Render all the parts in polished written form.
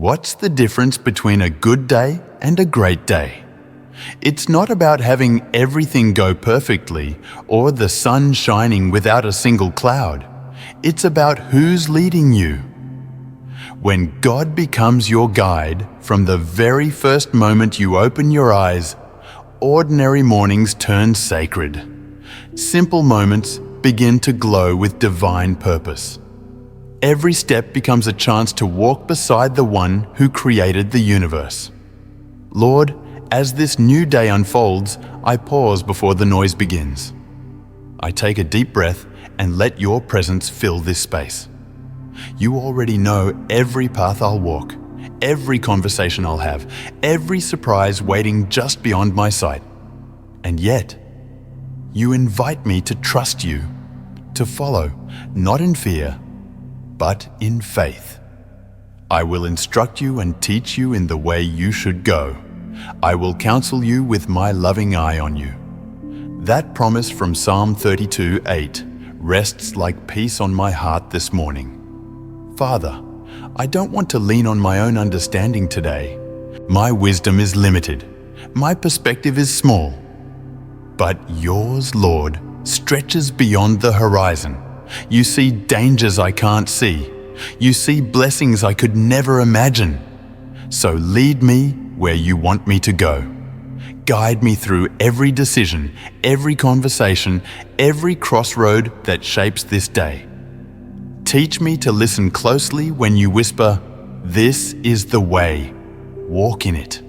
What's the difference between a good day and a great day? It's not about having everything go perfectly or the sun shining without a single cloud. It's about who's leading you. When God becomes your guide from the very first moment you open your eyes, ordinary mornings turn sacred. Simple moments begin to glow with divine purpose. Every step becomes a chance to walk beside the one who created the universe. Lord, as this new day unfolds, I pause before the noise begins. I take a deep breath and let your presence fill this space. You already know every path I'll walk, every conversation I'll have, every surprise waiting just beyond my sight. And yet, you invite me to trust you, to follow, not in fear, but in faith. I will instruct you and teach you in the way you should go. I will counsel you with my loving eye on you. That promise from Psalm 32:8 rests like peace on my heart this morning. Father, I don't want to lean on my own understanding today. My wisdom is limited. My perspective is small. But yours, Lord, stretches beyond the horizon. You see dangers I can't see. You see blessings I could never imagine. So lead me where you want me to go. Guide me through every decision, every conversation, every crossroad that shapes this day. Teach me to listen closely when you whisper, "This is the way. Walk in it."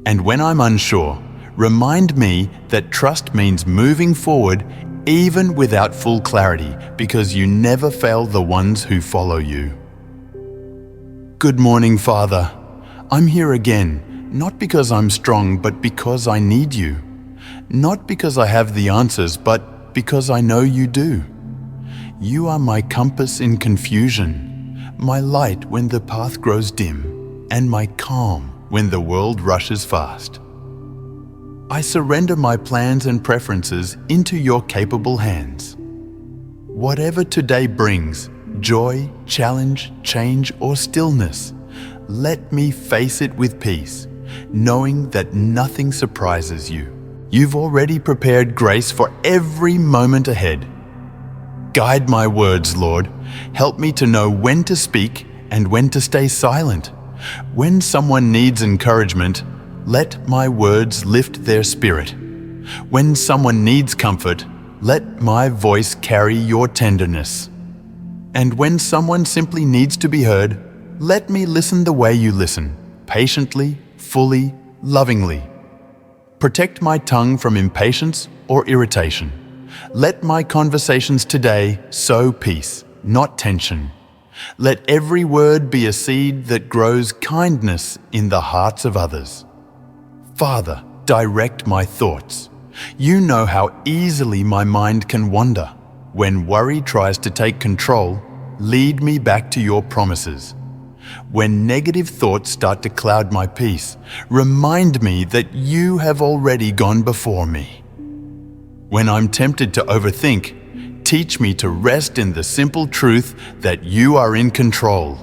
And when I'm unsure, remind me that trust means moving forward even without full clarity, because you never fail the ones who follow you. Good morning, Father. I'm here again, not because I'm strong, but because I need you. Not because I have the answers, but because I know you do. You are my compass in confusion, my light when the path grows dim, and my calm when the world rushes fast. I surrender my plans and preferences into your capable hands. Whatever today brings, joy, challenge, change, or stillness, let me face it with peace, knowing that nothing surprises you. You've already prepared grace for every moment ahead. Guide my words, Lord. Help me to know when to speak and when to stay silent. When someone needs encouragement, let my words lift their spirit. When someone needs comfort, let my voice carry your tenderness. And when someone simply needs to be heard, let me listen the way you listen, patiently, fully, lovingly. Protect my tongue from impatience or irritation. Let my conversations today sow peace, not tension. Let every word be a seed that grows kindness in the hearts of others. Father, direct my thoughts. You know how easily my mind can wander. When worry tries to take control, lead me back to your promises. When negative thoughts start to cloud my peace, remind me that you have already gone before me. When I'm tempted to overthink, teach me to rest in the simple truth that you are in control,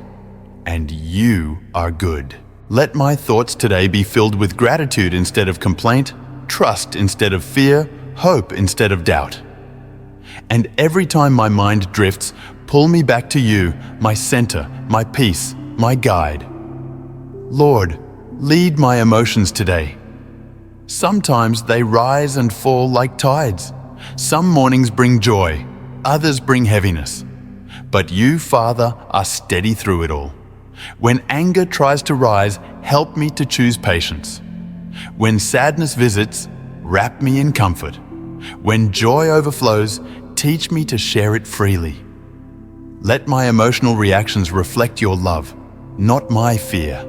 and you are good. Let my thoughts today be filled with gratitude instead of complaint, trust instead of fear, hope instead of doubt. And every time my mind drifts, pull me back to you, my center, my peace, my guide. Lord, lead my emotions today. Sometimes they rise and fall like tides. Some mornings bring joy, others bring heaviness. But you, Father, are steady through it all. When anger tries to rise, help me to choose patience. When sadness visits, wrap me in comfort. When joy overflows, teach me to share it freely. Let my emotional reactions reflect your love, not my fear.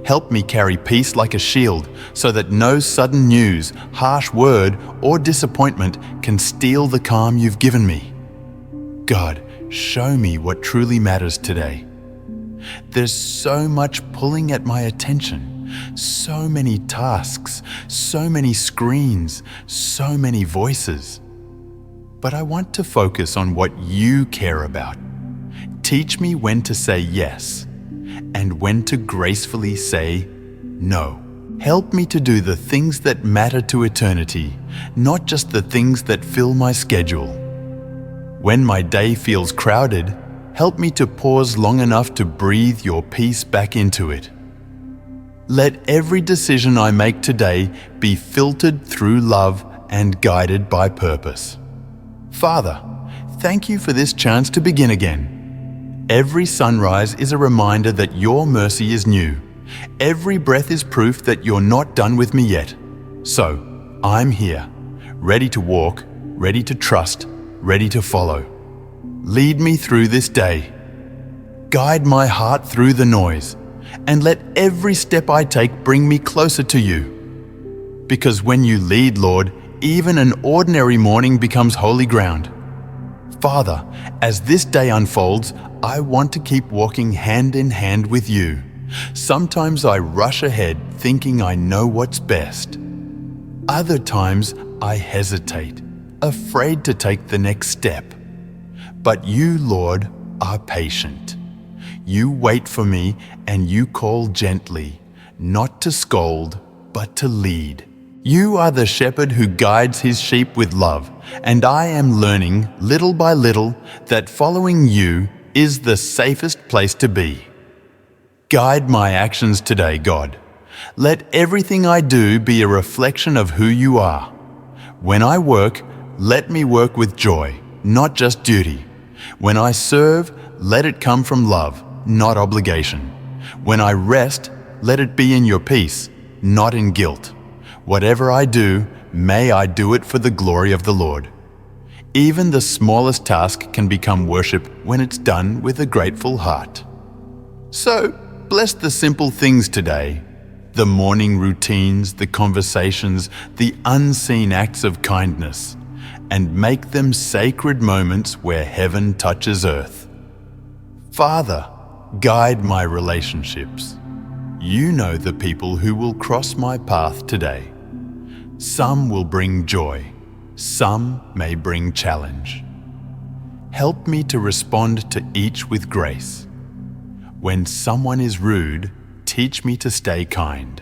Help me carry peace like a shield so that no sudden news, harsh word, or disappointment can steal the calm you've given me. God, show me what truly matters today. There's so much pulling at my attention, so many tasks, so many screens, so many voices. But I want to focus on what you care about. Teach me when to say yes. and when to gracefully say no. Help me to do the things that matter to eternity, not just the things that fill my schedule. When my day feels crowded, help me to pause long enough to breathe your peace back into it. Let every decision I make today be filtered through love and guided by purpose. Father, thank you for this chance to begin again. Every sunrise is a reminder that your mercy is new. Every breath is proof that you're not done with me yet. So, I'm here, ready to walk, ready to trust, ready to follow. Lead me through this day. Guide my heart through the noise, and let every step I take bring me closer to you. Because when you lead, Lord, even an ordinary morning becomes holy ground. Father, as this day unfolds, I want to keep walking hand in hand with you. Sometimes I rush ahead thinking I know what's best. Other times I hesitate, afraid to take the next step. But you, Lord, are patient. You wait for me and you call gently, not to scold, but to lead. You are the shepherd who guides his sheep with love, and I am learning, little by little, that following you is the safest place to be. Guide my actions today, God. Let everything I do be a reflection of who you are. When I work, let me work with joy, not just duty. When I serve, let it come from love, not obligation. When I rest, let it be in your peace, not in guilt. Whatever I do, may I do it for the glory of the Lord. Even the smallest task can become worship when it's done with a grateful heart. So, bless the simple things today, the morning routines, the conversations, the unseen acts of kindness, and make them sacred moments where heaven touches earth. Father, guide my relationships. You know the people who will cross my path today. Some will bring joy, some may bring challenge. Help me to respond to each with grace. When someone is rude, teach me to stay kind.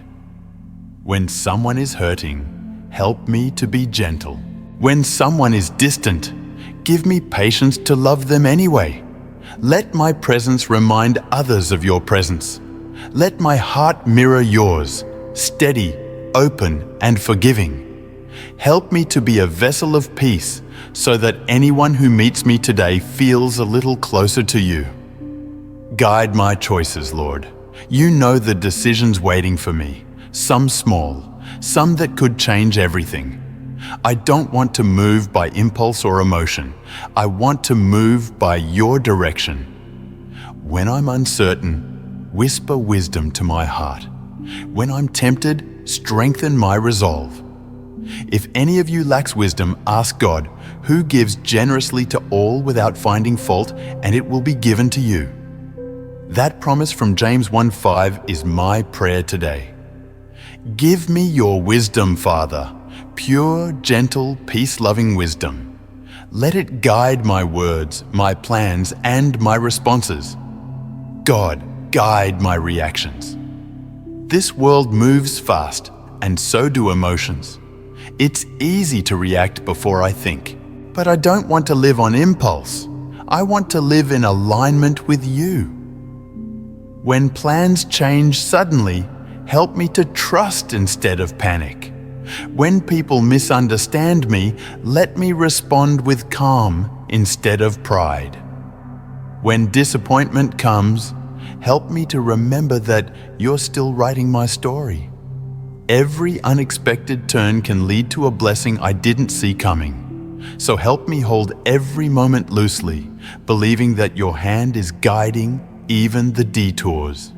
When someone is hurting, help me to be gentle. When someone is distant, give me patience to love them anyway. Let my presence remind others of your presence. Let my heart mirror yours, steady, open, and forgiving. Help me to be a vessel of peace so that anyone who meets me today feels a little closer to you. Guide my choices, Lord. You know the decisions waiting for me, some small, some that could change everything. I don't want to move by impulse or emotion. I want to move by your direction. When I'm uncertain, whisper wisdom to my heart. When I'm tempted, strengthen my resolve. If any of you lacks wisdom, ask God, who gives generously to all without finding fault, and it will be given to you. That promise from James 1:5 is my prayer today. Give me your wisdom, Father, pure, gentle, peace-loving wisdom. Let it guide my words, my plans, and my responses. God, guide my reactions. This world moves fast, and so do emotions. It's easy to react before I think, but I don't want to live on impulse. I want to live in alignment with you. When plans change suddenly, help me to trust instead of panic. When people misunderstand me, let me respond with calm instead of pride. When disappointment comes, help me to remember that you're still writing my story. Every unexpected turn can lead to a blessing I didn't see coming. So help me hold every moment loosely, believing that your hand is guiding even the detours.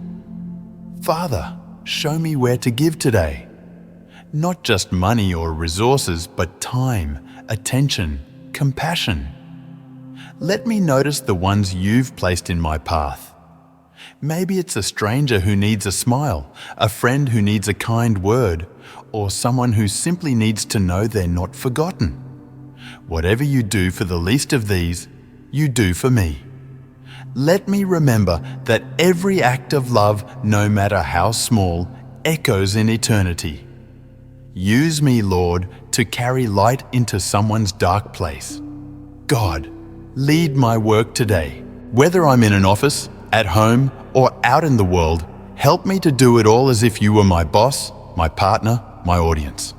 Father, show me where to give today. Not just money or resources, but time, attention, compassion. Let me notice the ones you've placed in my path. Maybe it's a stranger who needs a smile, a friend who needs a kind word, or someone who simply needs to know they're not forgotten. Whatever you do for the least of these, you do for me. Let me remember that every act of love, no matter how small, echoes in eternity. Use me, Lord, to carry light into someone's dark place. God, lead my work today. Whether I'm in an office, at home, or out in the world, help me to do it all as if you were my boss, my partner, my audience.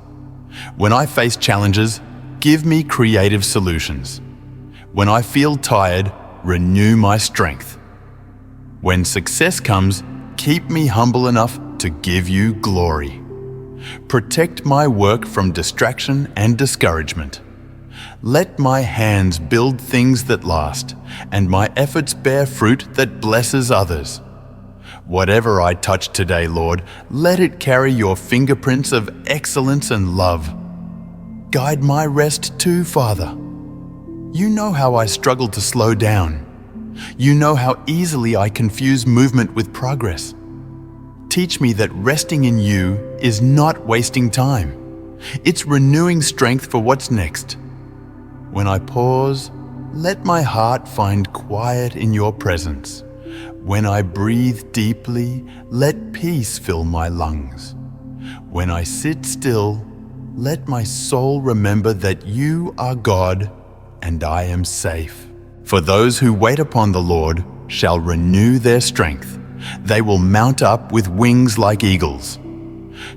When I face challenges, give me creative solutions. When I feel tired, renew my strength. When success comes, keep me humble enough to give you glory. Protect my work from distraction and discouragement. Let my hands build things that last, and my efforts bear fruit that blesses others. Whatever I touch today, Lord, let it carry your fingerprints of excellence and love. Guide my rest too, Father. You know how I struggle to slow down. You know how easily I confuse movement with progress. Teach me that resting in you is not wasting time. It's renewing strength for what's next. When I pause, let my heart find quiet in your presence. When I breathe deeply, let peace fill my lungs. When I sit still, let my soul remember that you are God and I am safe. For those who wait upon the Lord shall renew their strength. They will mount up with wings like eagles.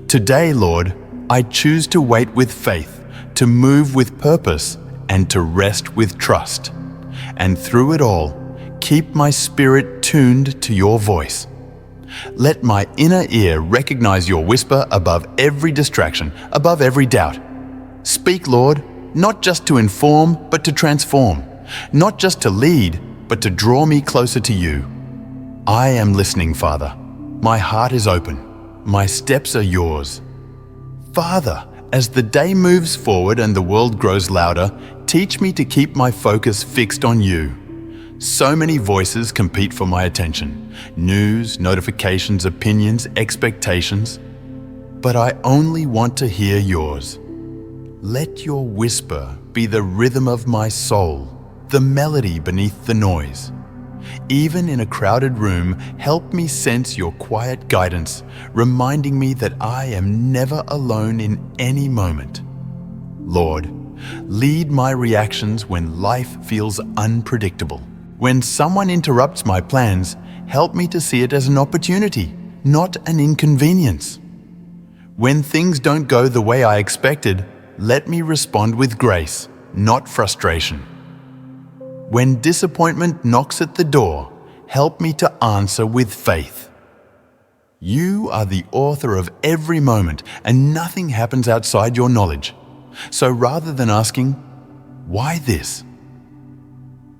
Today, Lord, I choose to wait with faith, to move with purpose, and to rest with trust. And through it all, keep my spirit tuned to your voice. Let my inner ear recognize your whisper above every distraction, above every doubt. Speak, Lord, not just to inform, but to transform. Not just to lead, but to draw me closer to you. I am listening, Father. My heart is open. My steps are yours. Father, as the day moves forward and the world grows louder, teach me to keep my focus fixed on you. So many voices compete for my attention. News, notifications, opinions, expectations. But I only want to hear yours. Let your whisper be the rhythm of my soul, the melody beneath the noise. Even in a crowded room, help me sense your quiet guidance, reminding me that I am never alone in any moment. Lord, lead my reactions when life feels unpredictable. When someone interrupts my plans, help me to see it as an opportunity, not an inconvenience. When things don't go the way I expected, let me respond with grace, not frustration. When disappointment knocks at the door, help me to answer with faith. You are the author of every moment, and nothing happens outside your knowledge. So rather than asking, "Why this?"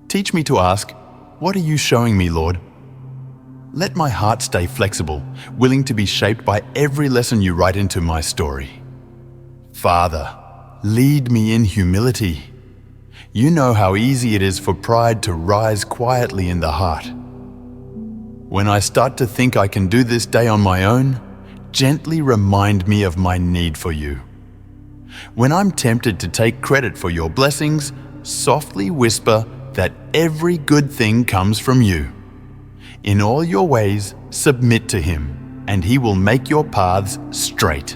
teach me to ask, "What are you showing me, Lord?" Let my heart stay flexible, willing to be shaped by every lesson you write into my story. Father, lead me in humility. You know how easy it is for pride to rise quietly in the heart. When I start to think I can do this day on my own, gently remind me of my need for you. When I'm tempted to take credit for your blessings, softly whisper that every good thing comes from you. In all your ways, submit to Him, and He will make your paths straight.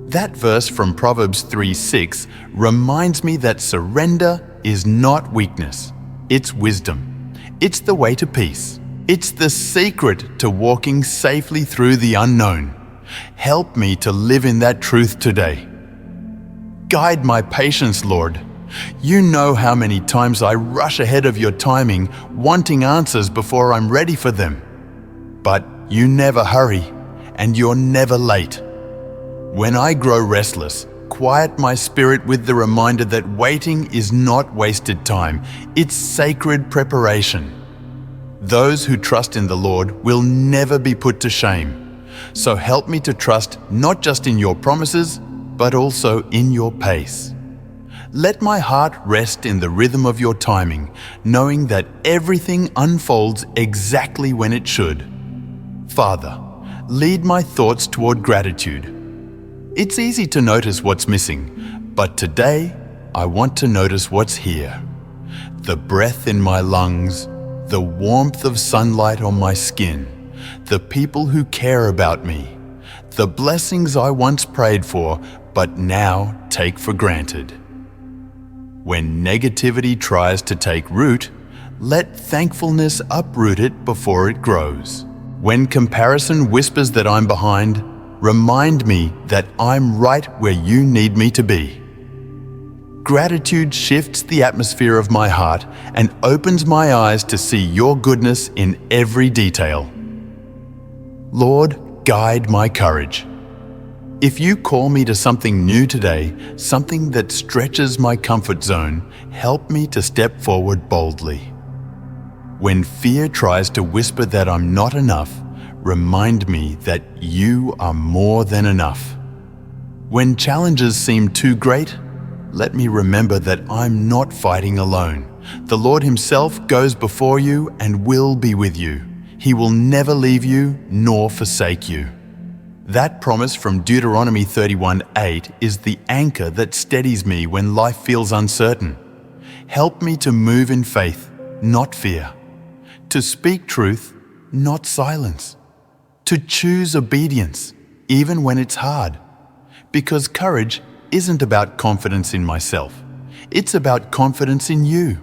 That verse from Proverbs 3:6 reminds me that surrender is not weakness, it's wisdom. It's the way to peace. It's the secret to walking safely through the unknown. Help me to live in that truth today. Guide my patience, Lord. You know how many times I rush ahead of your timing, wanting answers before I'm ready for them. But you never hurry, and you're never late. When I grow restless, quiet my spirit with the reminder that waiting is not wasted time, it's sacred preparation. Those who trust in the Lord will never be put to shame. So help me to trust not just in your promises, but also in your pace. Let my heart rest in the rhythm of your timing, knowing that everything unfolds exactly when it should. Father, lead my thoughts toward gratitude. It's easy to notice what's missing, but today I want to notice what's here. The breath in my lungs, the warmth of sunlight on my skin, the people who care about me, the blessings I once prayed for but now take for granted. When negativity tries to take root, let thankfulness uproot it before it grows. When comparison whispers that I'm behind, remind me that I'm right where you need me to be. Gratitude shifts the atmosphere of my heart and opens my eyes to see your goodness in every detail. Lord, guide my courage. If you call me to something new today, something that stretches my comfort zone, help me to step forward boldly. When fear tries to whisper that I'm not enough, remind me that you are more than enough. When challenges seem too great, let me remember that I'm not fighting alone. The Lord Himself goes before you and will be with you. He will never leave you nor forsake you. That promise from Deuteronomy 31:8 is the anchor that steadies me when life feels uncertain. Help me to move in faith, not fear. To speak truth, not silence. To choose obedience, even when it's hard. Because courage isn't about confidence in myself. It's about confidence in you.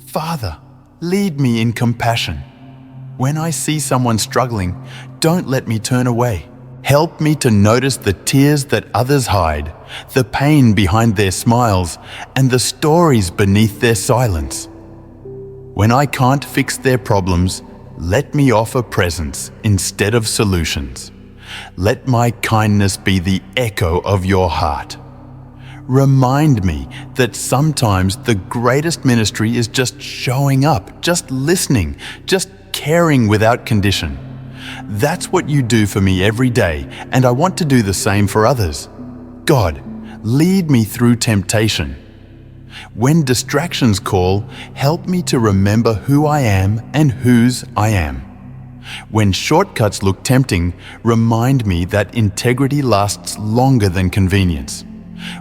Father, lead me in compassion. When I see someone struggling, don't let me turn away. Help me to notice the tears that others hide, the pain behind their smiles, and the stories beneath their silence. When I can't fix their problems, let me offer presence instead of solutions. Let my kindness be the echo of your heart. Remind me that sometimes the greatest ministry is just showing up, just listening, just caring without condition. That's what you do for me every day, and I want to do the same for others. God, lead me through temptation. When distractions call, help me to remember who I am and whose I am. When shortcuts look tempting, remind me that integrity lasts longer than convenience.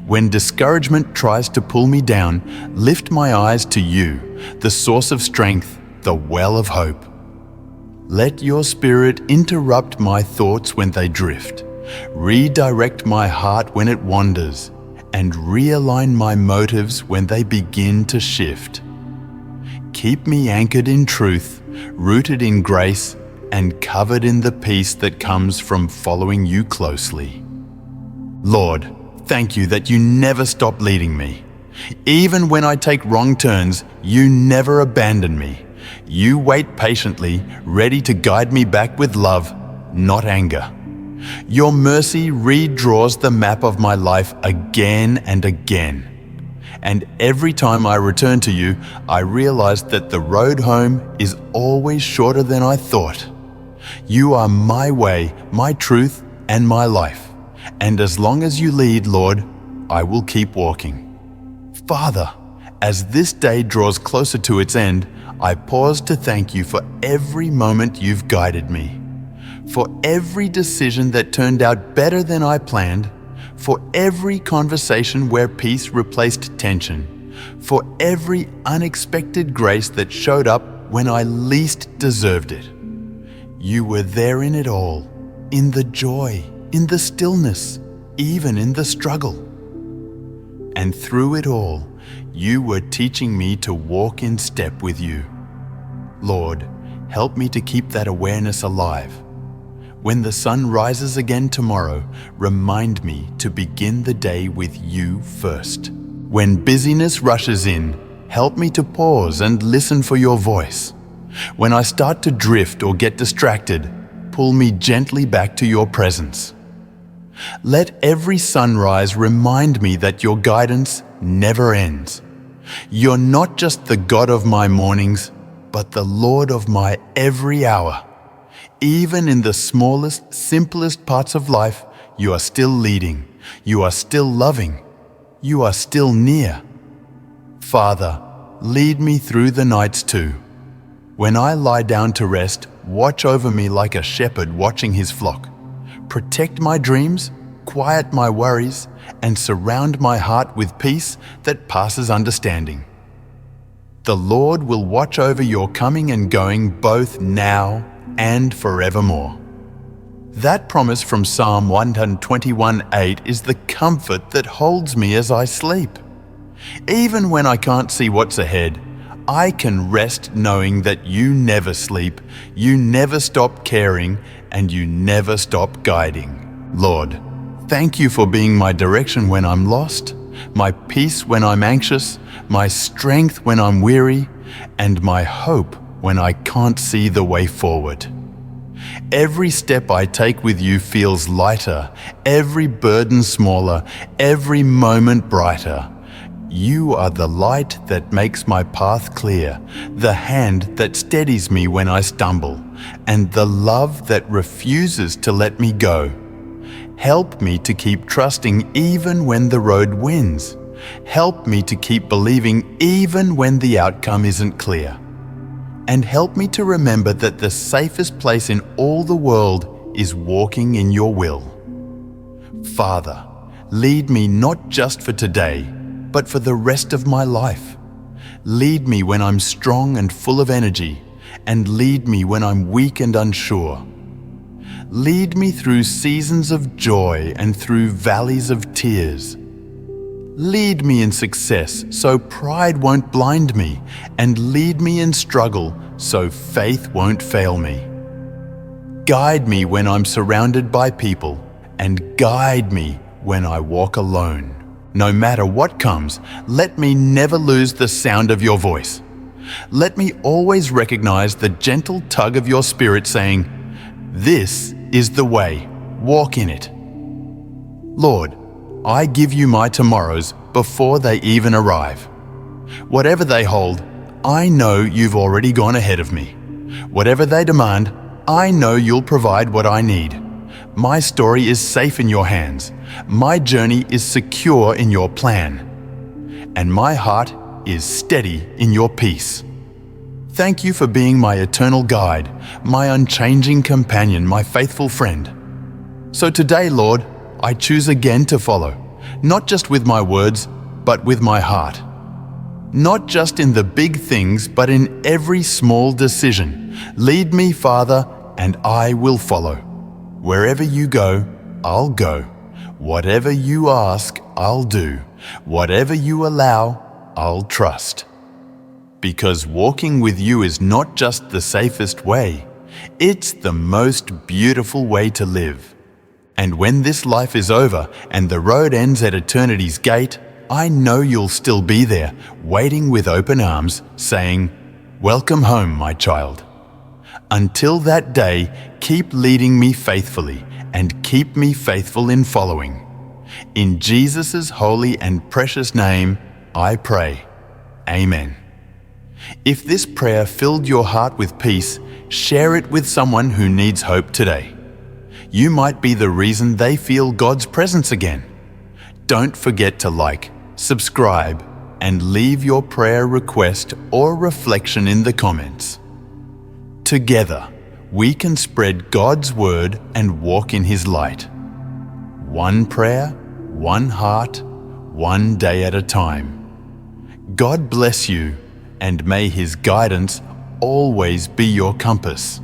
When discouragement tries to pull me down, lift my eyes to you, the source of strength, the well of hope. Let your Spirit interrupt my thoughts when they drift, redirect my heart when it wanders, and realign my motives when they begin to shift. Keep me anchored in truth, rooted in grace, and covered in the peace that comes from following you closely. Lord, thank you that you never stop leading me. Even when I take wrong turns, you never abandon me. You wait patiently, ready to guide me back with love, not anger. Your mercy redraws the map of my life again and again. And every time I return to you, I realize that the road home is always shorter than I thought. You are my way, my truth, and my life. And as long as you lead, Lord, I will keep walking. Father, as this day draws closer to its end, I pause to thank you for every moment you've guided me, for every decision that turned out better than I planned, for every conversation where peace replaced tension, for every unexpected grace that showed up when I least deserved it. You were there in it all, in the joy, in the stillness, even in the struggle. And through it all, you were teaching me to walk in step with you. Lord, help me to keep that awareness alive. When the sun rises again tomorrow, remind me to begin the day with you first. When busyness rushes in, help me to pause and listen for your voice. When I start to drift or get distracted, pull me gently back to your presence. Let every sunrise remind me that your guidance never ends. You're not just the God of my mornings, but the Lord of my every hour. Even in the smallest, simplest parts of life, you are still leading, you are still loving, you are still near. Father, lead me through the nights too. When I lie down to rest, watch over me like a shepherd watching his flock. Protect my dreams, quiet my worries, and surround my heart with peace that passes understanding. the Lord will watch over your coming and going both now and forevermore. That promise from Psalm 121:8 is the comfort that holds me as I sleep. Even when I can't see what's ahead, I can rest knowing that you never sleep, you never stop caring, and you never stop guiding. Lord, thank you for being my direction when I'm lost, my peace when I'm anxious, my strength when I'm weary, and my hope when I can't see the way forward. Every step I take with you feels lighter, every burden smaller, every moment brighter. You are the light that makes my path clear, the hand that steadies me when I stumble, and the love that refuses to let me go. Help me to keep trusting even when the road wins. Help me to keep believing even when the outcome isn't clear. And help me to remember that the safest place in all the world is walking in your will. Father, lead me not just for today, but for the rest of my life. Lead me when I'm strong and full of energy, and lead me when I'm weak and unsure. Lead me through seasons of joy and through valleys of tears. Lead me in success so pride won't blind me, and lead me in struggle so faith won't fail me. Guide me when I'm surrounded by people, and guide me when I walk alone. No matter what comes, let me never lose the sound of your voice. Let me always recognize the gentle tug of your spirit saying, "This is the way, walk in it." Lord, I give you my tomorrows before they even arrive. Whatever they hold, I know you've already gone ahead of me. Whatever they demand, I know you'll provide what I need. My story is safe in your hands. My journey is secure in your plan. And my heart is steady in your peace. Thank you for being my eternal guide, my unchanging companion, my faithful friend. So today, Lord, I choose again to follow, not just with my words, but with my heart. Not just in the big things, but in every small decision. Lead me, Father, and I will follow. Wherever you go, I'll go. Whatever you ask, I'll do. Whatever you allow, I'll trust. Because walking with you is not just the safest way, it's the most beautiful way to live. And when this life is over and the road ends at eternity's gate, I know you'll still be there, waiting with open arms, saying, "Welcome home, my child." Until that day, keep leading me faithfully and keep me faithful in following. In Jesus' holy and precious name, I pray. Amen. If this prayer filled your heart with peace, share it with someone who needs hope today. You might be the reason they feel God's presence again. Don't forget to like, subscribe, and leave your prayer request or reflection in the comments. Together, we can spread God's word and walk in His light. One prayer, one heart, one day at a time. God bless you, and may His guidance always be your compass.